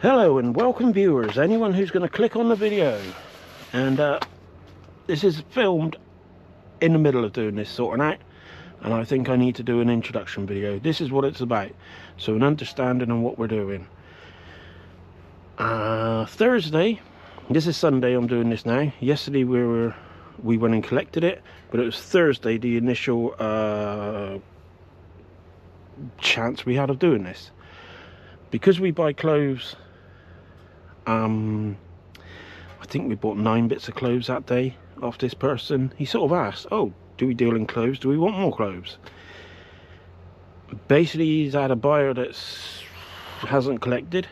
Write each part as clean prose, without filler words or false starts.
Hello and welcome viewers, anyone who's going to click on the video. And this is filmed in the middle of doing this sorting out, and I think I need to do an introduction video. This is what it's about, so an understanding on what we're doing. Thursday, this is Sunday, I'm doing this now. Yesterday we went and collected it, but it was Thursday the initial chance we had of doing this. Because we buy clothes, I think we bought 9 bits of clothes that day off this person. He sort of asked, oh, do we deal in clothes? Do we want more clothes? Basically, he's had a buyer that hasn't collected,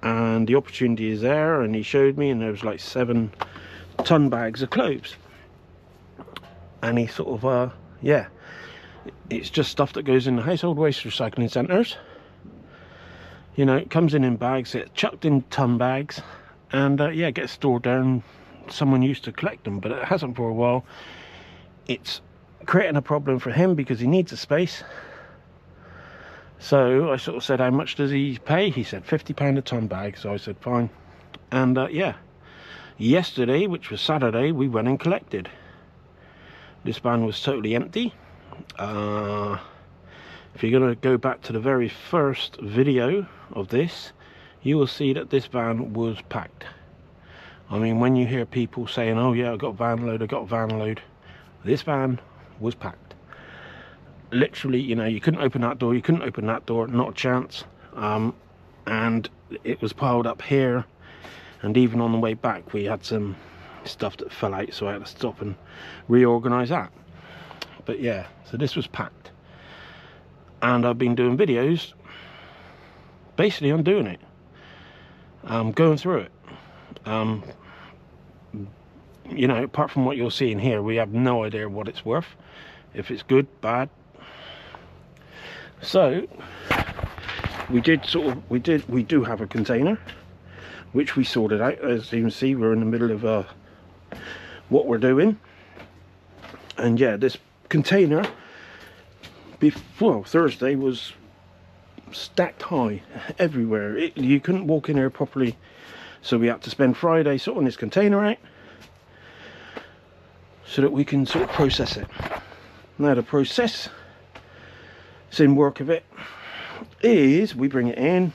and the opportunity is there, and he showed me, and there was like 7 ton bags of clothes. And he sort of, yeah, it's just stuff that goes in the household waste recycling centres. You know, it comes in bags, it's chucked in ton bags, and yeah, it gets stored down. Someone used to collect them, but it hasn't for a while. It's creating a problem for him because he needs a space. So I sort of said, how much does he pay? He said £50 a ton bag. So I said, fine. And yeah, yesterday, which was Saturday, we went and collected. This van was totally empty. If you're going to go back to the very first video of this, you will see that this van was packed. I mean, when you hear people saying, oh yeah, I got a van load, I got a van load, this van was packed. Literally, you know, you couldn't open that door, you couldn't open that door, not a chance. And it was piled up here, and even on the way back we had some stuff that fell out, so I had to stop and reorganize that. But yeah, so this was packed. And I've been doing videos basically on doing it, going through it. You know, apart from what you're seeing here, we have no idea what it's worth, if it's good, bad. So we do have a container which we sorted out. As you can see, we're in the middle of what we're doing. And yeah, this container before Thursday was stacked high everywhere. You couldn't walk in here properly, so we had to spend Friday sorting this container out so that we can sort of process it. Now the process in work of it is we bring it in,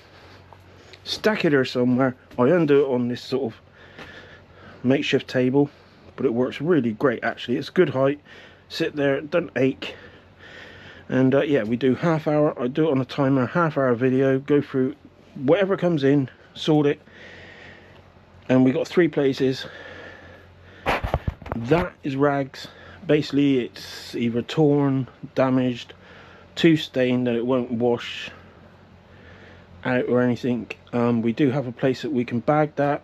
stack it here somewhere. I undo it on this sort of makeshift table, but it works really great actually. It's good height, sit there, it doesn't ache. And yeah, we do half hour, I do it on a timer, half-hour video, go through whatever comes in, sort it. And we got 3 places. That is rags. Basically it's either torn, damaged, too stained that it won't wash out or anything. We do have a place that we can bag that,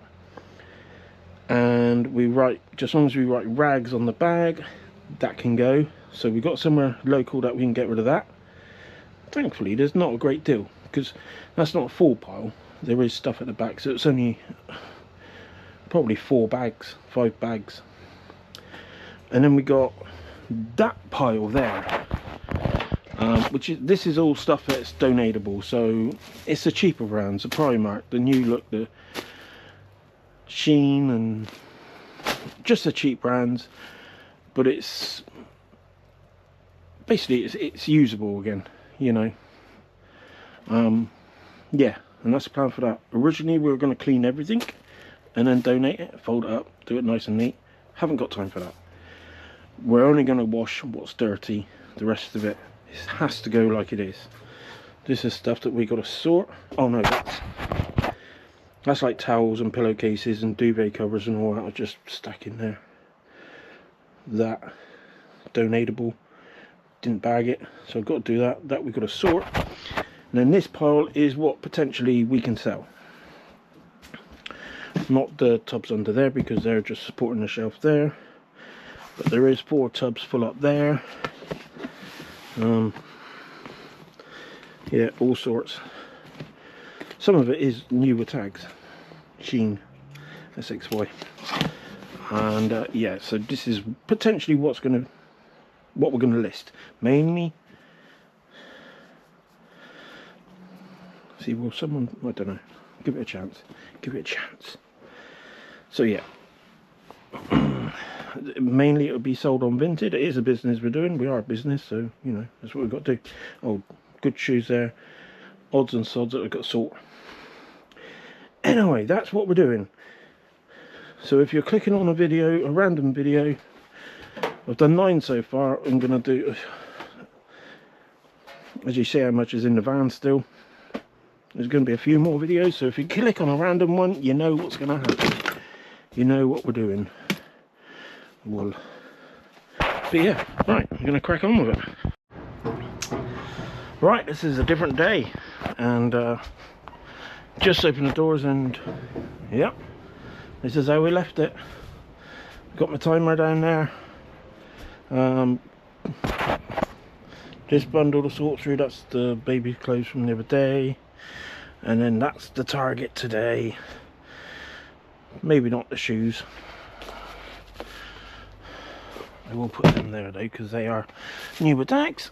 and we write, just as long as we write rags on the bag, that can go. So we got somewhere local that we can get rid of that. Thankfully there's not a great deal, because that's not a full pile. There is stuff at the back, so it's only probably 4 bags, 5 bags. And then we got that pile there, which is, this is all stuff that's donatable. So it's the cheaper brands, the Primark, the New Look, the Shein, and just the cheap brands. But it's basically it's usable again, you know. Yeah, and that's the plan for that. Originally we were going to clean everything and then donate it, fold it up, do it nice and neat. Haven't got time for that. We're only going to wash what's dirty. The rest of it has to go like it is. This is stuff that we got to sort. Oh no, that's like towels and pillowcases and duvet covers and all that are just stuck in there. That donatable, didn't bag it, so I've got to do that we've got to sort. And then this pile is what potentially we can sell, not the tubs under there because they're just supporting the shelf there, but there is 4 tubs full up there. Yeah, all sorts. Some of it is newer tags, Shein, SXY. And yeah, so this is potentially what we're going to list. Mainly see, will someone, I don't know, Give it a chance. Give it a chance. So yeah. Mainly it will be sold on Vinted. It is a business we're doing. We are a business, so you know that's what we've got to do. Oh, good shoes there. Odds and sods that we've got to sort. Anyway, that's what we're doing. So if you're clicking on a video, a random video, I've done 9 so far. I'm going to do, as you see how much is in the van still. There's going to be a few more videos, so if you click on a random one, you know what's going to happen. You know what we're doing. Well, but yeah, right, I'm going to crack on with it. Right, this is a different day, and just opened the doors, and yeah, this is how we left it. Got my timer down there. This bundle to sort through, that's the baby clothes from the other day, and then that's the target today. Maybe not the shoes. I will put them there though, because they are new with tags.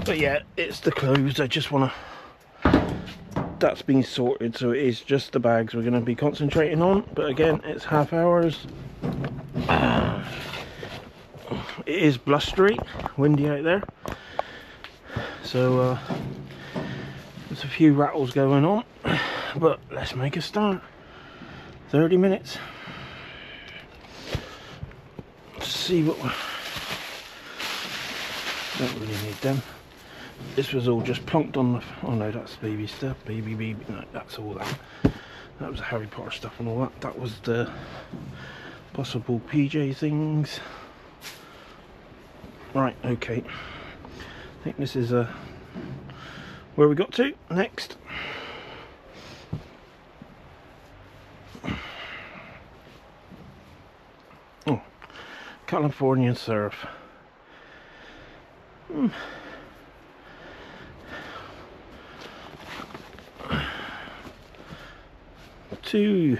But yeah, it's the clothes. I just want to, that's been sorted, so it is just the bags we're going to be concentrating on. But again, it's half hours. It is blustery, windy out there, so there's a few rattles going on, but let's make a start. 30 minutes. See what don't really need them. This was all just plonked on the, oh no, that's baby stuff, baby, no, that's all that was the Harry Potter stuff and all that. That was the possible PJ things. Right, okay, I think this is where we got to next. Oh, Californian surf. Two,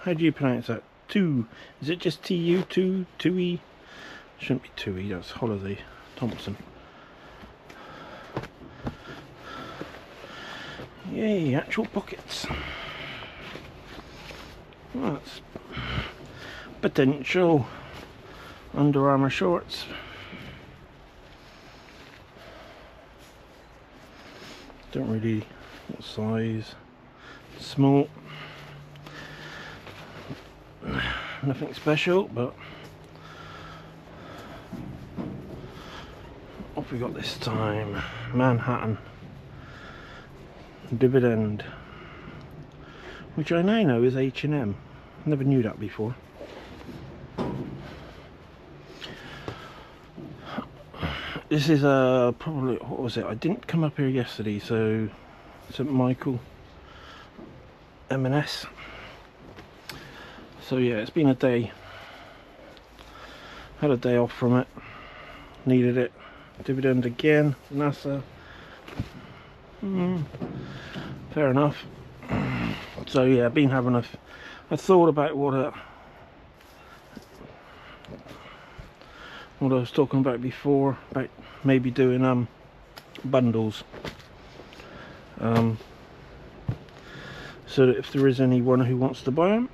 how do you pronounce that? Two, is it just T-U, two, two-E? Shouldn't be two-E, that's Holiday Thompson. Yay, actual pockets. Well, that's potential Under Armour shorts. Don't really, what size? Small. Nothing special, but what have we got this time? Manhattan Dividend, which I now know is H&M. Never knew that before. This is probably, what was it? I didn't come up here yesterday, so St. Michael M&S. So yeah, it's been a day. Had a day off from it. Needed it. Dividend again. NASA. Fair enough. So yeah, been having I thought about what I was talking about before, about maybe doing bundles. So that if there is anyone who wants to buy them,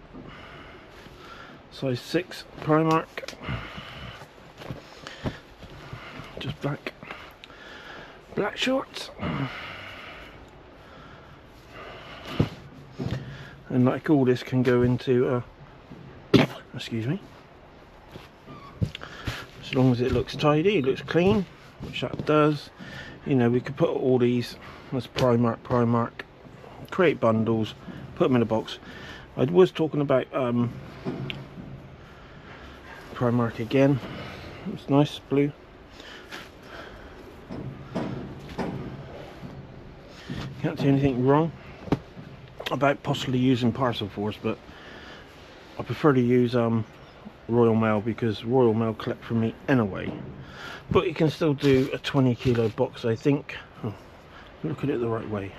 size 6 Primark, just black shorts, and like all this can go into excuse me, as long as it looks tidy, it looks clean, which that does. You know, we could put all these as Primark, create bundles, put them in a box. I was talking about Primark again. It's nice blue. Can't see anything wrong about possibly using Parcel Force, but I prefer to use Royal Mail, because Royal Mail collect from me anyway. But you can still do a 20 kilo box, I think. Oh, look at it the right way.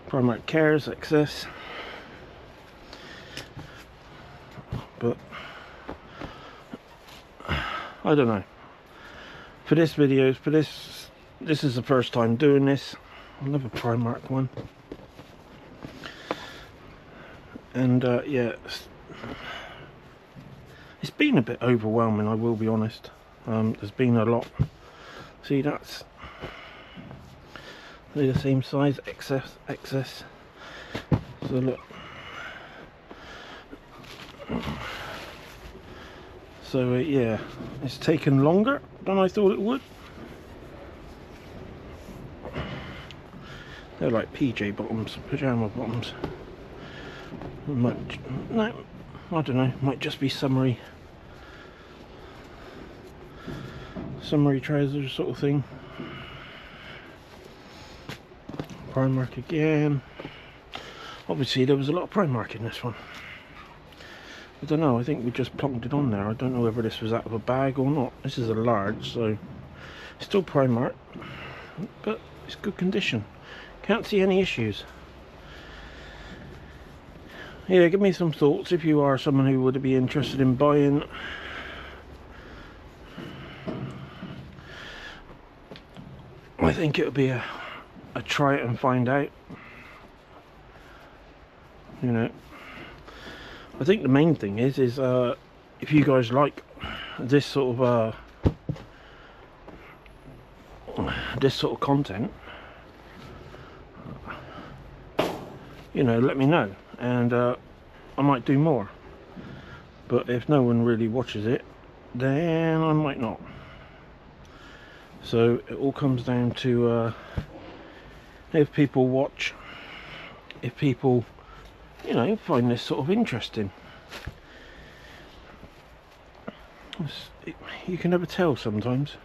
Primark Cares Access, but I don't know. For this video, this is the first time doing this. Another Primark one. And yeah, it's been a bit overwhelming, I will be honest. There's been a lot. See, that's they're the same size, excess. So look. So yeah, it's taken longer than I thought it would. They're like PJ bottoms, pyjama bottoms. No, I don't know, might just be summery trousers sort of thing. Primark again. Obviously there was a lot of Primark in this one. I don't know, I think we just plonked it on there. I don't know whether this was out of a bag or not. This is a large, so still Primark, but it's good condition. Can't see any issues. Yeah, give me some thoughts if you are someone who would be interested in buying. I think it would be a try it and find out. You know, I think the main thing is if you guys like this sort of content, you know, let me know, and I might do more. But if no one really watches it, then I might not. So it all comes down to if people watch, if people, you know, find this sort of interesting. You can never tell sometimes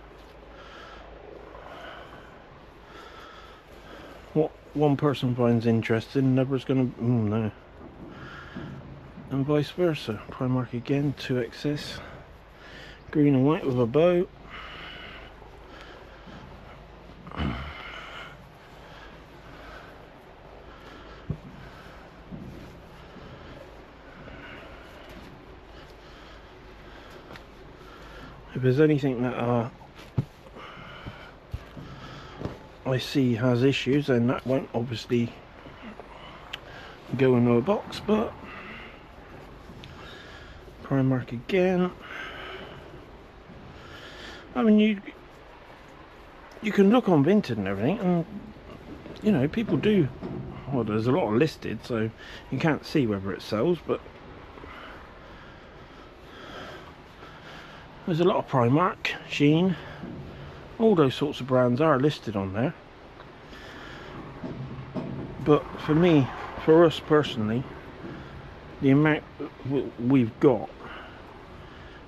what one person finds interesting, another's gonna no, and vice versa. Primark again, 2XS, green and white with a bow. If there's anything that I see has issues, then that won't obviously go into a box. But Primark again. I mean, you can look on Vinted and everything, and you know, people do. Well, there's a lot listed, so you can't see whether it sells, but there's a lot of Primark, Shein, all those sorts of brands are listed on there. But for me, for us personally, the amount we've got,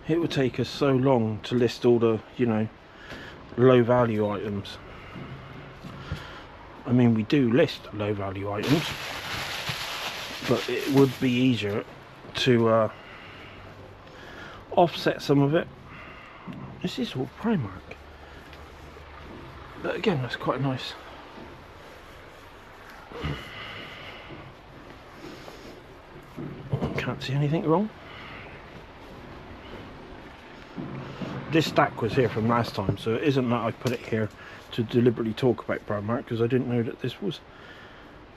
it would take us so long to list all the, you know, low value items. I mean, we do list low value items, but it would be easier to offset some of it. This is all Primark, but again, that's quite nice. Can't see anything wrong. This stack was here from last time, so it isn't that I put it here to deliberately talk about Primark, because I didn't know that this was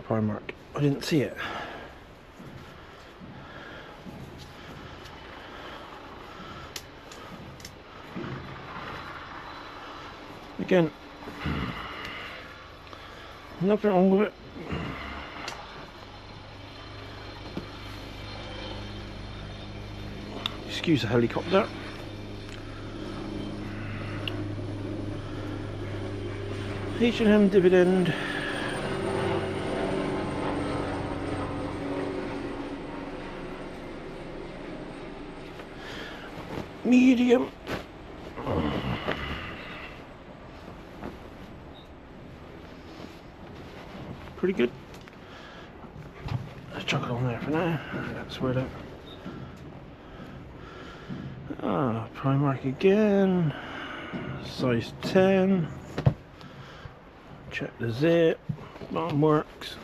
Primark. I didn't see it. Again, nothing wrong with it. Excuse the helicopter. H&M dividend. Medium. Pretty good. Let's chuck it on there for now. That's where that. Primark again. Size 10. Check the zip. Bottom works.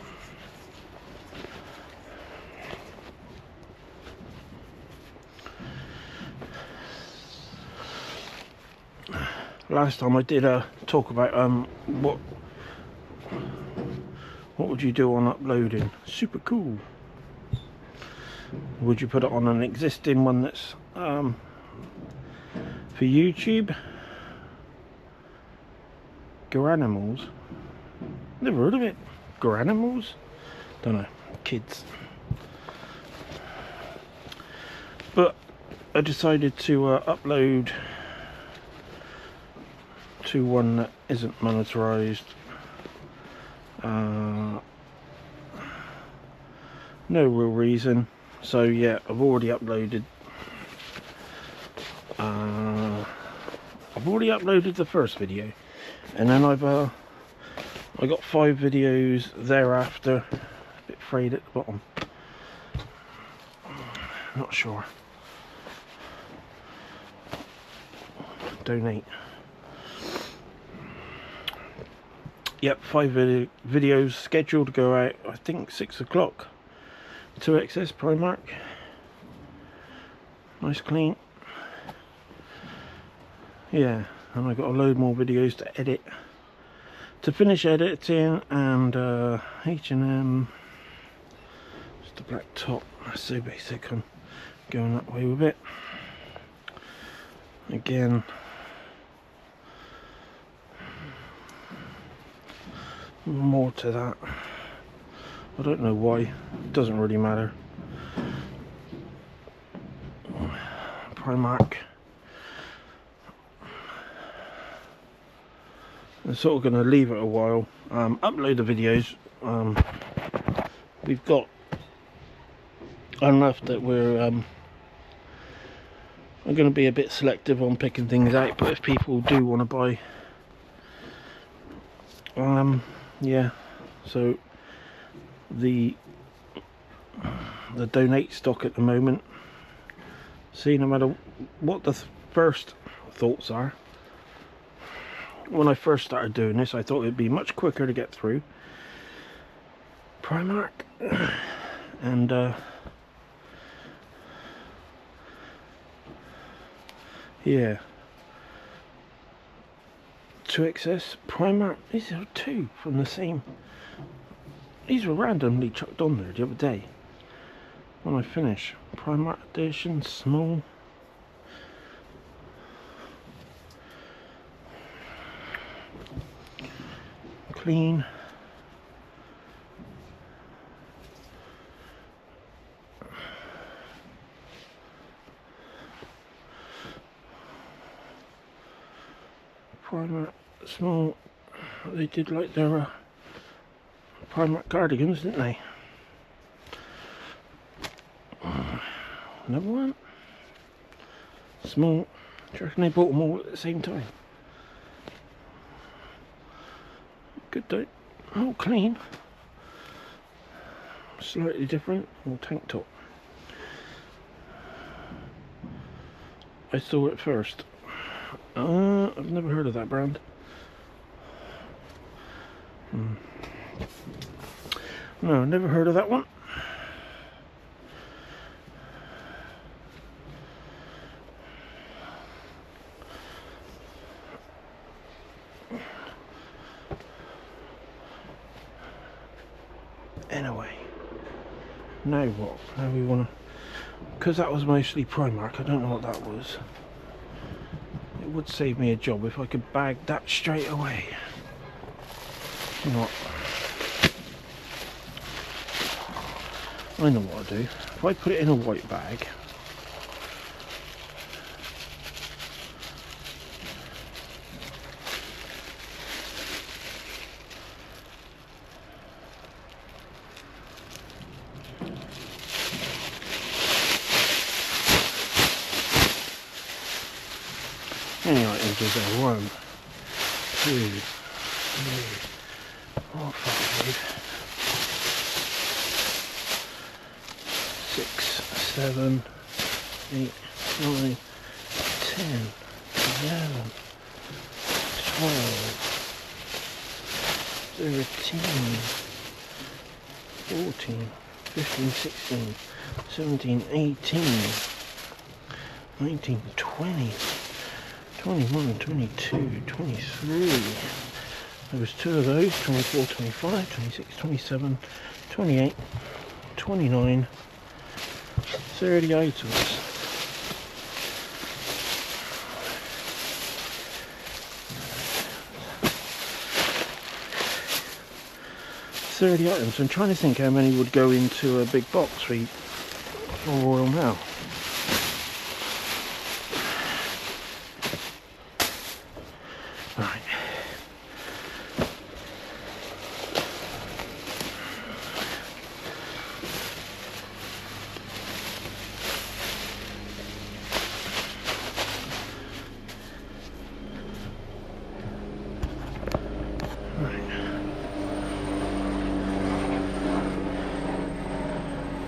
Last time I did talk about what would you do on uploading. Super cool. Would you put it on an existing one that's for YouTube? Garanimals? Never heard of it. Garanimals? Don't know. Kids. But I decided to upload to one that isn't monetized. No real reason. So yeah, I've already uploaded. I've already uploaded the first video, and then I got 5 videos thereafter. A bit frayed at the bottom. Not sure. Donate. Yep, 5 videos scheduled to go out, I think 6 o'clock. 2XS Primark. Nice clean. Yeah, and I got a load more videos to edit. To finish editing, and H&M. Just a black top. That's so basic. I'm going that way with it. Again. More to that. I don't know why. It doesn't really matter. Primark. I'm sort of going to leave it a while. Upload the videos. We've got enough that we're. I'm going to be a bit selective on picking things out. But if people do want to buy, yeah. So the donate stock at the moment. See, no matter what the first thoughts are, when I first started doing this, I thought it'd be much quicker to get through Primark, and yeah, 2XS Primark. These are 2 from the same. These were randomly chucked on there the other day when I finish. Primark edition, small. Clean. Primark, small. They did like their Primark cardigans, didn't they? Another one. Small. Do you reckon they bought them all at the same time? Good though. All clean. Slightly different. All tank top. I saw it first. I've never heard of that brand. No, never heard of that one. Anyway, now what? Now we want to, because that was mostly Primark. I don't know what that was. It would save me a job if I could bag that straight away. You know what? I know what I'll do. If I put it in a white bag, any items is there? 1, 2, 3, 4, 5, 6, 7, 8, 9, 10, 11, 12, 13, 14, 15, 16, 17, 18, 19, 20, 21, 22, 23. There was 2 of those, 24, 25, 26, 27, 28, 29, 30 items. I'm trying to think how many would go into a big box for Royal Mail. Right.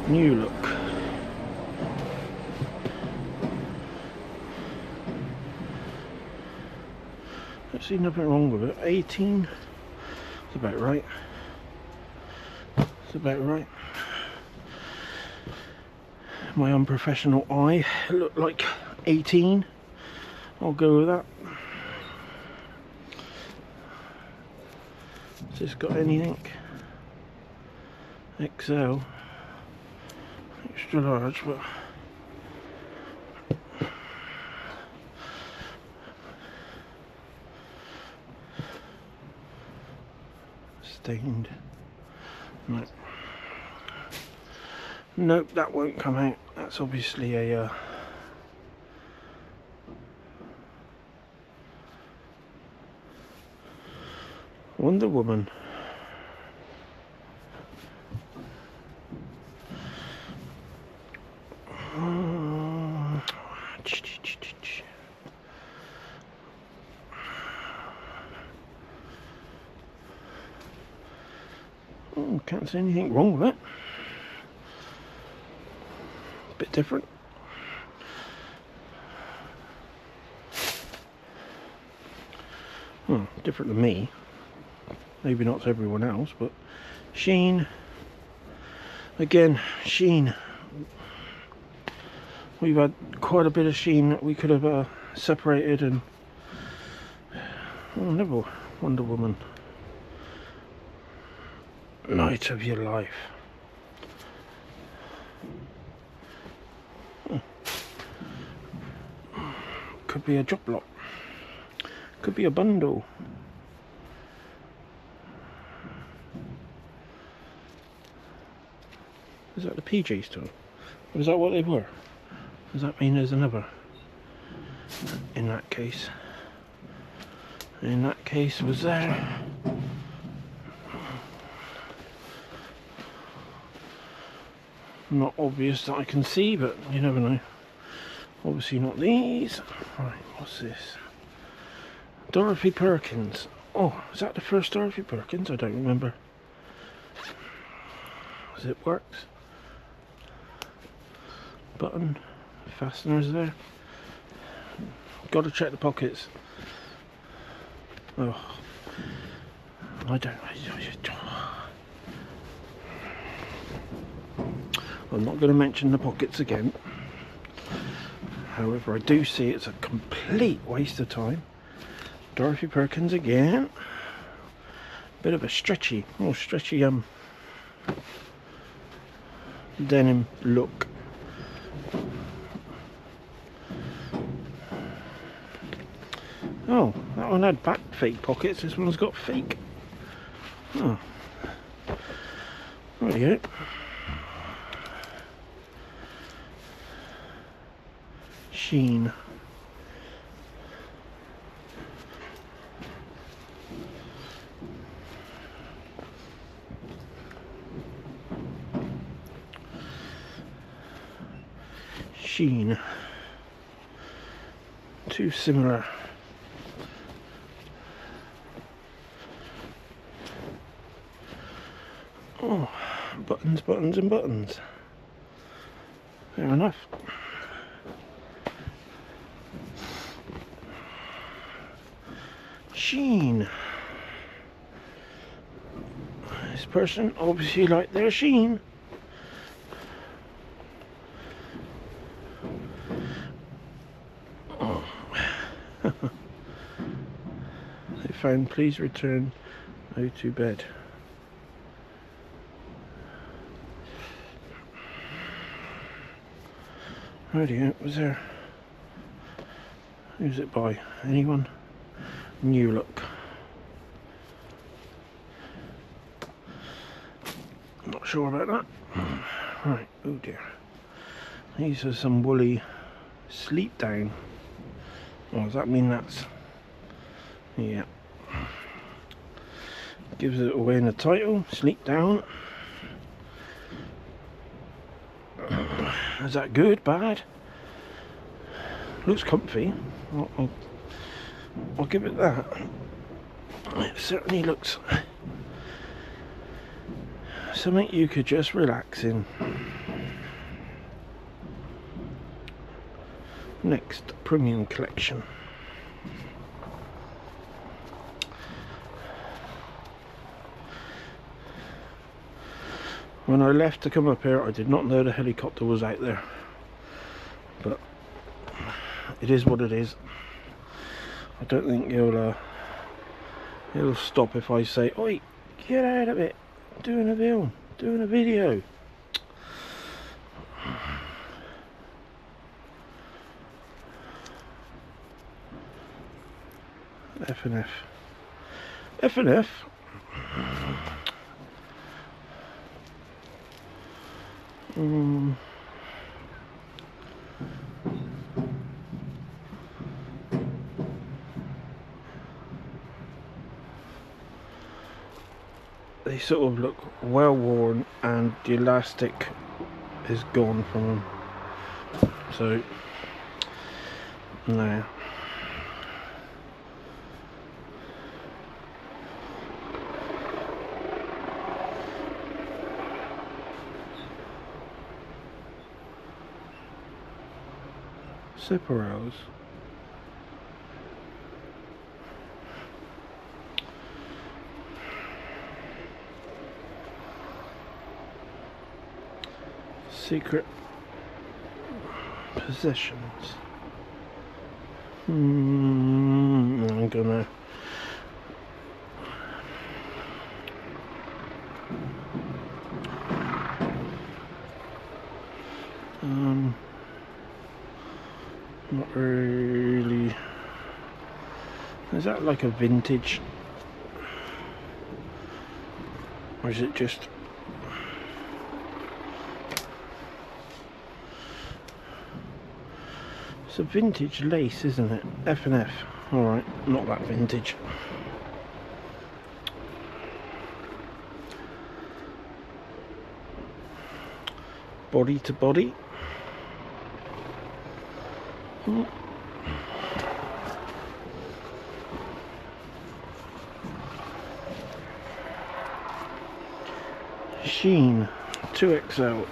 New look. Don't see nothing wrong with it. 18. That's about right. That's about right. My unprofessional eye, it looked like 18. I'll go with that. Has this got anything? XL. Extra large, but stained. No. Nope, that won't come out. That's obviously a Wonder Woman. Oh, can't see anything wrong with it. Bit different. Different to me. Maybe not to everyone else, but Shein. Again, Shein. We've had quite a bit of Shein that we could have separated, and never Wonder Woman. Night of your life. Could be a drop lot. Could be a bundle. Is that the PG store? Or is that what they were? Does that mean there's another? In that case. Was there. Not obvious that I can see, but you never know. Obviously not these. Right, what's this? Dorothy Perkins. Oh, is that the first Dorothy Perkins? I don't remember. As it works. Button. Fasteners there. Got to check the pockets. Oh. I'm not going to mention the pockets again. However, I do see it's a complete waste of time. Dorothy Perkins again. Bit of a stretchy denim look. Oh, that one had back fake pockets. This one's got fake. Oh, there you go. Shein. Shein. Too similar. Oh, buttons, buttons and buttons. Fair enough. Shein. This person obviously liked their Shein. Oh. They found please return now to bed. Radio, was there? Who's it by? Anyone? New Look. Not sure about that. Right, oh dear. These are some woolly sleep down. Oh, does that mean that's... Yeah. Gives it away in the title, sleep down. Is that good, bad? Looks comfy. I'll give it that. It certainly looks something you could just relax in. Next, premium collection. When I left to come up here, I did not know the helicopter was out there, but it is what it is. I don't think he'll stop if I say, "Oi, get out of it! I'm doing a film, doing a video." F&F. F&F. They sort of look well worn and the elastic is gone from them. So, no. Separals. Secret possessions. I'm gonna not really. Is that like a vintage, or is it just? It's a vintage lace, isn't it? F&F. Alright, not that vintage. Body to body. Sheen 2XL.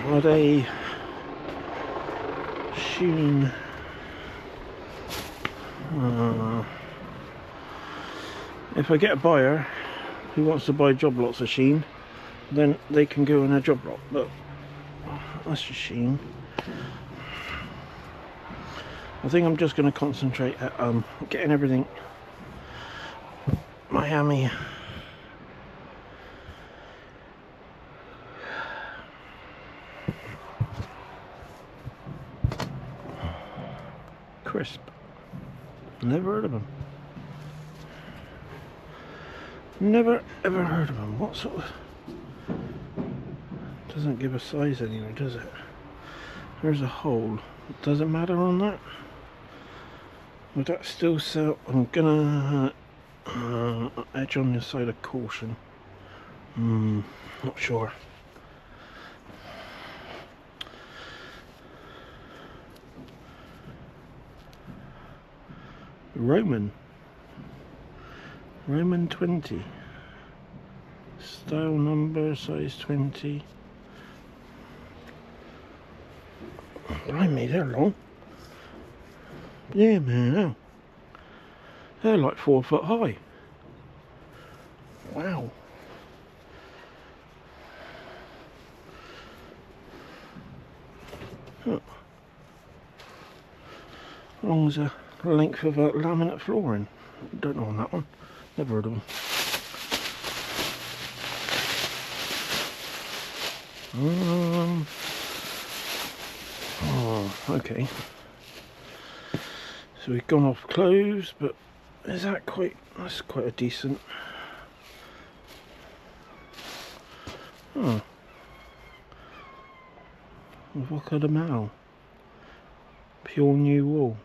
Are they Sheen? If I get a buyer who wants to buy job lots of Sheen, then they can go in a job lot. But that's just Sheen. I think I'm just going to concentrate at getting everything Miami. Crisp. Never heard of them. Never ever heard of them. What sort of... Doesn't give a size anywhere, does it? There's a hole. Does it matter on that? Would that still sell? I'm gonna edge on the side of caution. Not sure. Roman 20, style number, size 20. Blimey, they're long. Yeah, man, they're like 4 foot high. Wow. Huh. How long is a length of laminate flooring. Don't know on that one. Never heard of them. Oh, okay. So we've gone off clothes, but is that quite? That's quite a decent. Oh, Voca de Mal. Pure new wool.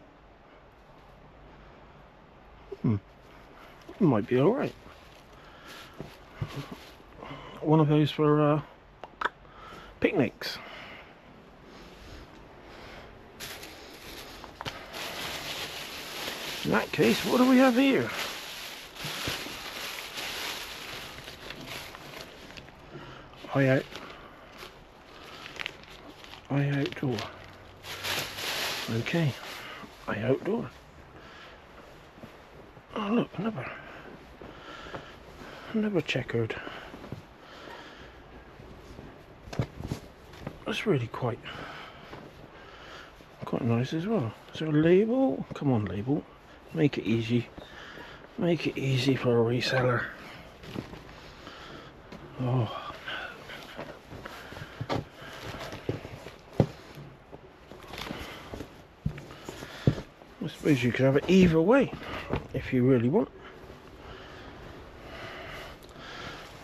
Might be all right. One of those for picnics. In that case, what do we have here? I outdoor. Okay, I outdoor. Oh look, another checkered. That's really quite nice as well. Is there a label? Come on, label. Make it easy. Make it easy for a reseller. Oh. I suppose you could have it either way if you really want.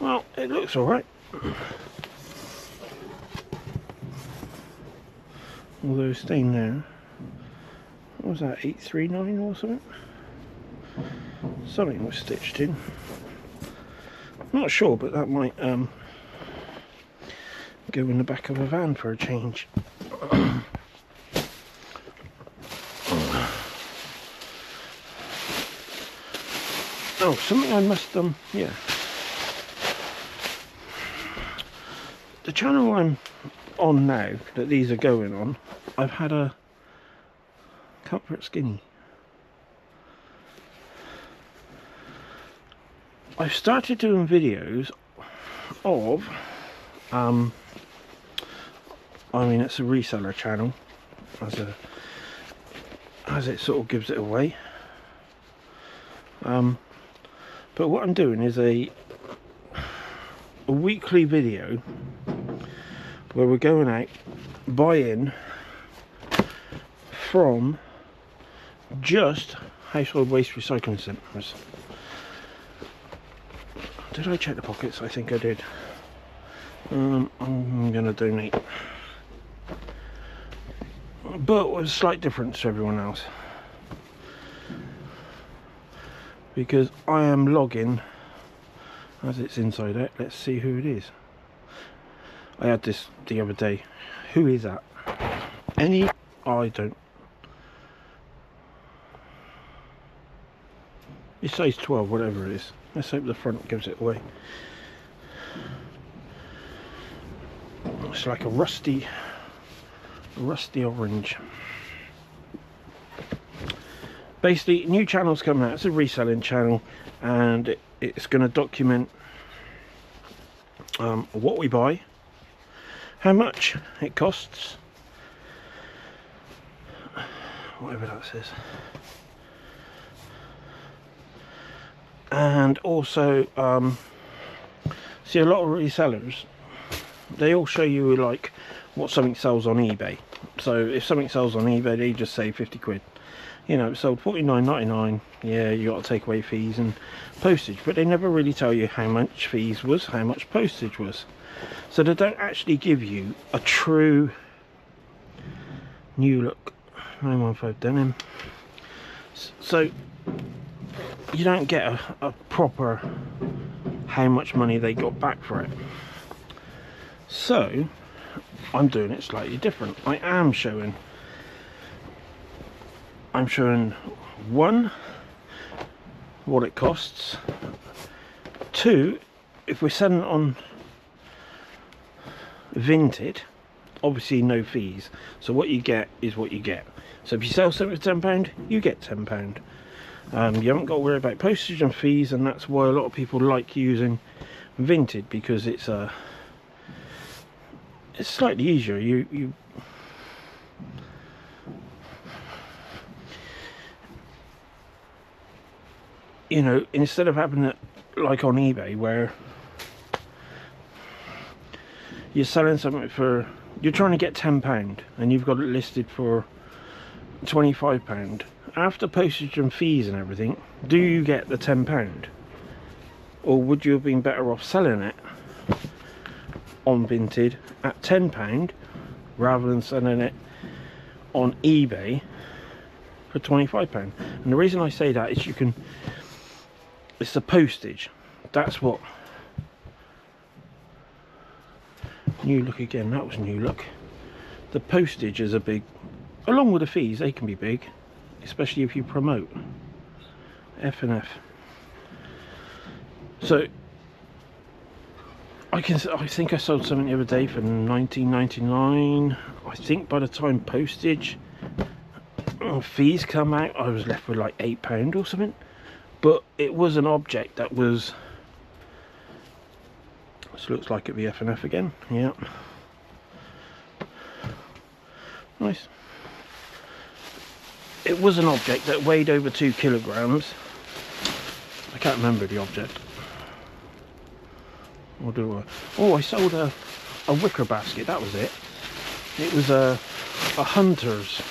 Well, it looks alright. Although staying there. What was that, 839 or something? Something was stitched in. Not sure, but that might go in the back of a van for a change. Oh, something I must yeah. The channel I'm on now that these are going on, I've had a Comfort Skinny. I've started doing videos of I mean, it's a reseller channel as it sort of gives it away, but what I'm doing is a weekly video where we're going out buying from just household waste recycling centres. Did I check the pockets? I think I did. I'm gonna donate, but with a slight difference to everyone else, because I am logging as it's inside out. Let's see who it is. I had this the other day. Who is that? Any? I don't. It's size 12, whatever it is. Let's hope the front gives it away. It's like a rusty orange. Basically, new channel's coming out. It's a reselling channel, and it's going to document what we buy, how much it costs, whatever that says, and also see, a lot of resellers, they all show you like what something sells on eBay. So if something sells on eBay, they just say 50 quid. You know, it sold £49.99. Yeah, you got to take away fees and postage, but they never really tell you how much fees was, how much postage was. So they don't actually give you a true new look 915 denim. So you don't get a proper how much money they got back for it. So I'm doing it slightly different. I'm showing one, what it costs, two, if we're selling it on Vinted, obviously no fees, so what you get is what you get. So if you sell something for £10, you get £10. You haven't got to worry about postage and fees, and that's why a lot of people like using Vinted, because it's slightly easier. you know, instead of having it like on eBay where you're selling something for, you're trying to get £10 and you've got it listed for £25. After postage and fees and everything, do you get the £10? Or would you have been better off selling it on Vinted at £10 rather than selling it on eBay for £25? And the reason I say that is you can, it's the postage. That's what. New Look again, that was New Look. The postage is a big, along with the fees, they can be big, especially if you promote. F&F. So I think I sold something the other day for £19.99. I think by the time postage fees come out, I was left with like £8 or something. But it was an object that was, this looks like it'd be F&F again. Yeah, nice. It was an object that weighed over 2 kilograms. I can't remember the object. Oh, I sold a wicker basket. That was it. It was a hunter's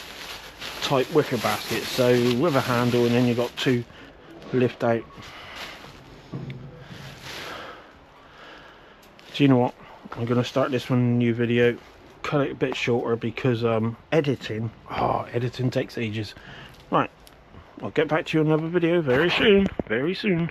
type wicker basket, so with a handle, and then you got 2 lift out. Do you know what? I'm going to start this one new video, cut it a bit shorter because editing takes ages. Right, I'll get back to you in another video very soon.